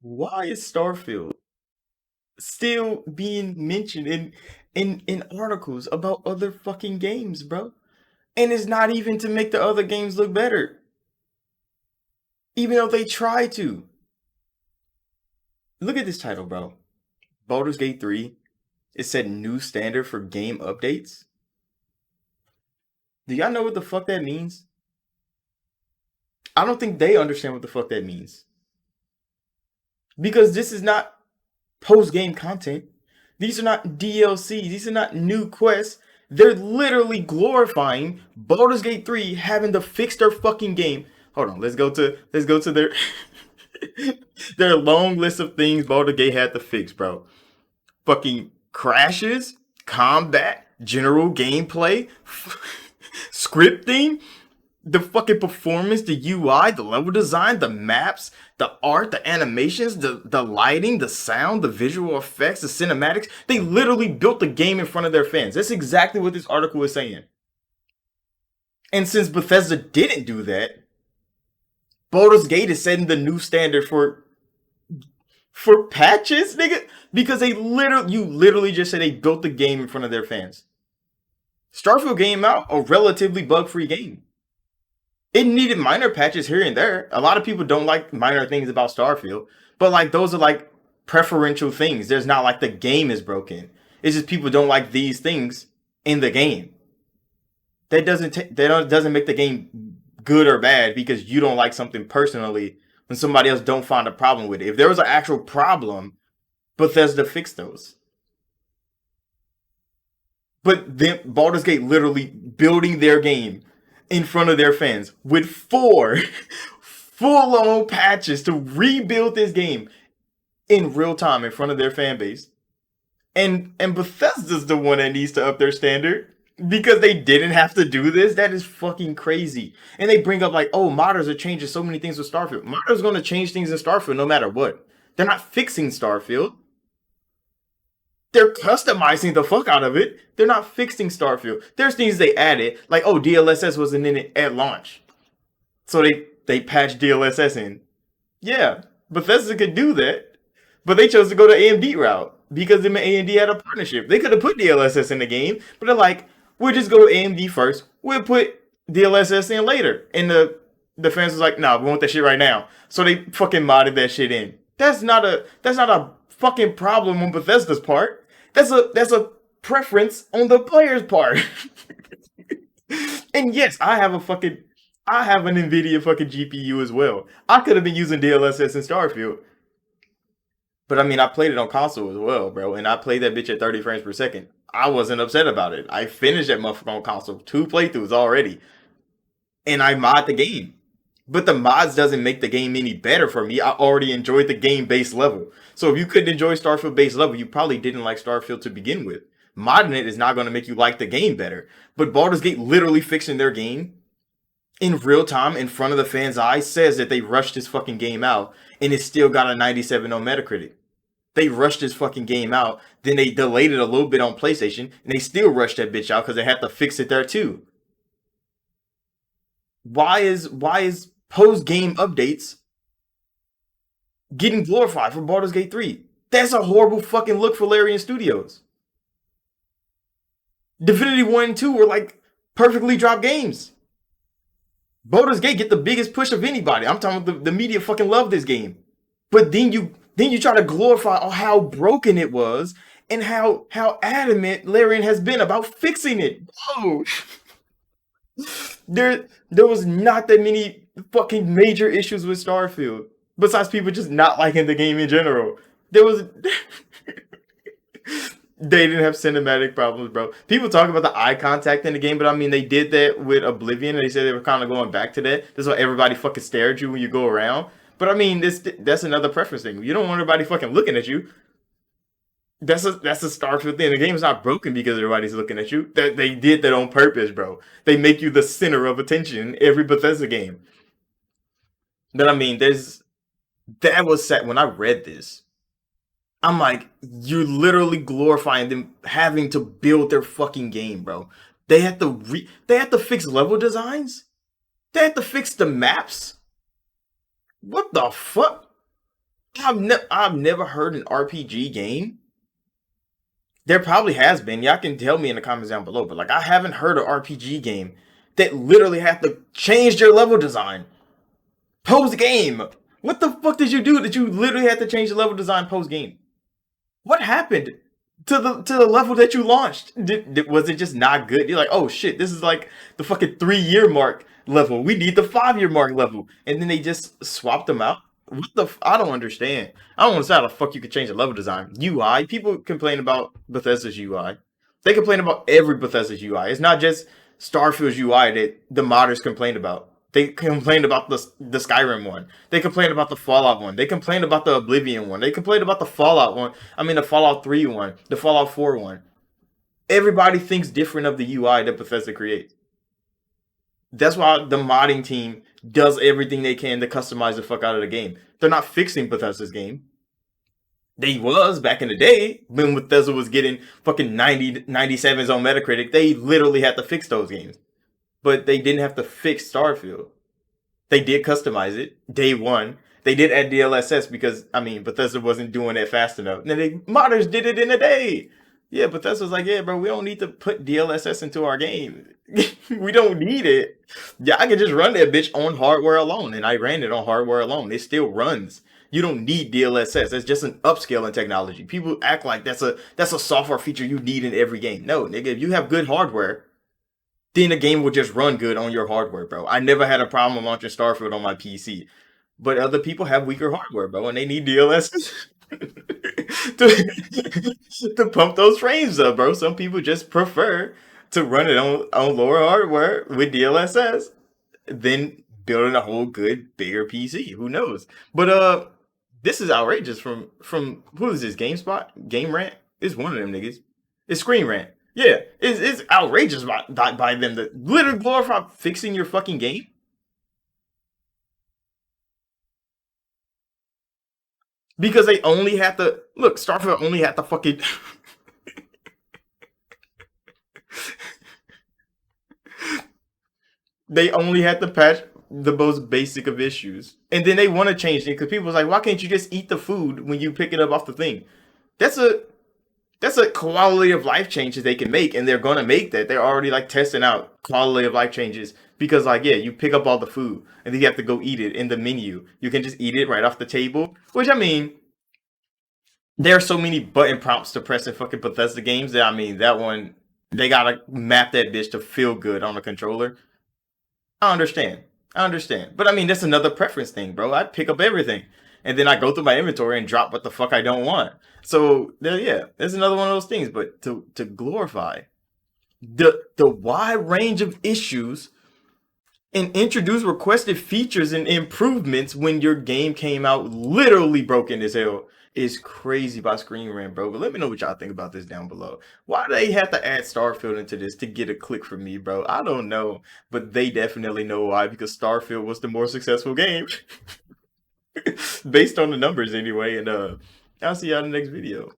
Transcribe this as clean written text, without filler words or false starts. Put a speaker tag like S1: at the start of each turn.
S1: Why is Starfield still being mentioned in articles about other fucking games, bro? And it's not even to make the other games look better, even though they try to. Look at this title, bro. Baldur's Gate 3. It said new standard for game updates. Do y'all know what the fuck that means? I don't think they understand what the fuck that means. Because this is not post game content. These are not DLC. These are not new quests. They're literally glorifying Baldur's Gate 3 having to fix their fucking game. Hold on, let's go to their their long list of things Baldur's Gate had to fix, bro. Fucking crashes, combat, general gameplay, scripting, the fucking performance, the UI, the level design, the maps, the art, the animations, the lighting, the sound, the visual effects, the cinematics. They literally built the game in front of their fans. That's exactly what this article is saying. And since Bethesda didn't do that, Baldur's Gate is setting the new standard for patches, nigga, because you literally just said they built the game in front of their fans. Starfield came out a relatively bug-free game. It needed minor patches here and there. A lot of people don't like minor things about Starfield, but like those are like preferential things. There's not like the game is broken. It's just people don't like these things in the game. That doesn't make the game good or bad because you don't like something personally when somebody else don't find a problem with it. If there was an actual problem, Bethesda fixed those. But then Baldur's Gate literally building their game in front of their fans with 4 full-on patches to rebuild this game in real time in front of their fan base. And Bethesda's the one that needs to up their standard because they didn't have to do this. That is fucking crazy. And they bring up like, oh, modders are changing so many things with Starfield. Modders going to change things in Starfield no matter what. They're not fixing Starfield. They're customizing the fuck out of it. They're not fixing Starfield. There's things they added, like, oh, DLSS wasn't in it at launch. So they patched DLSS in. Yeah, Bethesda could do that. But they chose to go the AMD route because them and AMD had a partnership. They could have put DLSS in the game, but they're like, we'll just go to AMD first. We'll put DLSS in later. And the fans was like, nah, we want that shit right now. So they fucking modded that shit in. That's not a fucking problem on Bethesda's part. That's a preference on the player's part. And yes, I have an Nvidia fucking GPU as well. I could have been using DLSS in Starfield. But I mean, I played it on console as well, bro, and I played that bitch at 30 frames per second. I wasn't upset about it. I finished that motherfucker on console, 2 playthroughs already, and I mod the game. But the mods doesn't make the game any better for me. I already enjoyed the game base level. So if you couldn't enjoy Starfield base level, you probably didn't like Starfield to begin with. Modding it is not going to make you like the game better. But Baldur's Gate literally fixing their game in real time in front of the fans' eyes says that they rushed this fucking game out and it still got a 97 on Metacritic. They rushed this fucking game out, then they delayed it a little bit on PlayStation, and they still rushed that bitch out because they had to fix it there too. Why is post-game updates getting glorified for Baldur's Gate 3? That's a horrible fucking look for Larian Studios. Divinity 1 and 2 were like perfectly dropped games. Baldur's Gate get the biggest push of anybody. I'm talking about the media fucking love this game. But then you try to glorify how broken it was and how adamant Larian has been about fixing it. Whoa. There was not that many fucking major issues with Starfield. Besides people just not liking the game in general. There was they didn't have cinematic problems, bro. People talk about the eye contact in the game, but I mean, they did that with Oblivion, and they said they were kind of going back to that. That's why everybody fucking stare at you when you go around. But I mean, that's another preference thing. You don't want everybody fucking looking at you. That's a Starfield thing. The game is not broken because everybody's looking at you. They did that on purpose, bro. They make you the center of attention in every Bethesda game. But I mean, that was set when I read this. I'm like, you're literally glorifying them having to build their fucking game, bro. They had to fix level designs. They had to fix the maps. What the fuck? I've never heard an RPG game. There probably has been. Y'all can tell me in the comments down below. But like, I haven't heard an RPG game that literally had to change their level design post game. What the fuck did you do that you literally had to change the level design post game? What happened to the level that you launched? Was it just not good? You're like, oh shit, this is like the fucking 3 year mark level. We need the 5 year mark level, and then they just swapped them out. What the? I don't understand. I don't understand how the fuck you could change the level design. UI. People complain about Bethesda's UI. They complain about every Bethesda's UI. It's not just Starfield's UI that the modders complained about. They complained about the Skyrim one. They complained about the Fallout one. They complained about the Oblivion one. They complained about the Fallout one. I mean, the Fallout 3 one, the Fallout 4 one. Everybody thinks different of the UI that Bethesda creates. That's why the modding team does everything they can to customize the fuck out of the game. They're not fixing Bethesda's game. They was back in the day when Bethesda was getting fucking 97s on Metacritic. They literally had to fix those games. But they didn't have to fix Starfield. They did customize it day one. They did add DLSS because, I mean, Bethesda wasn't doing it fast enough. And then the modders did it in a day. Yeah, Bethesda's like, yeah, bro, we don't need to put DLSS into our game. We don't need it. Yeah, I can just run that bitch on hardware alone. And I ran it on hardware alone. It still runs. You don't need DLSS. That's just an upscaling technology. People act like that's a software feature you need in every game. No, nigga, if you have good hardware, then the game will just run good on your hardware, bro. I never had a problem launching Starfield on my PC. But other people have weaker hardware, bro, and they need DLSS to pump those frames up, bro. Some people just prefer to run it on lower hardware with DLSS than building a whole good bigger PC. Who knows? But this is outrageous from who is this? GameSpot? Game Rant? It's one of them niggas. It's ScreenRant. Yeah, it's outrageous by them to literally glorify fixing your fucking game. Because they only had to look, Starfield only had to fucking they only had to patch the most basic of issues. And then they want to change it because people was like, why can't you just eat the food when you pick it up off the thing? That's a that's a quality of life changes they can make, and they're gonna make that. They're already like testing out quality of life changes because like yeah, you pick up all the food and then you have to go eat it in the menu. You can just eat it right off the table. Which I mean, there are so many button prompts to press in fucking Bethesda games that I mean that one they gotta map that bitch to feel good on the controller. I understand. I understand. But I mean that's another preference thing, bro. I pick up everything. And then I go through my inventory and drop what the fuck I don't want. So yeah, there's another one of those things. But to glorify the wide range of issues and introduce requested features and improvements when your game came out literally broken as hell is crazy by ScreenRant, bro. But let me know what y'all think about this down below. Why do they have to add Starfield into this to get a click from me, bro? I don't know, but they definitely know why, because Starfield was the more successful game based on the numbers anyway. And I'll see y'all in the next video.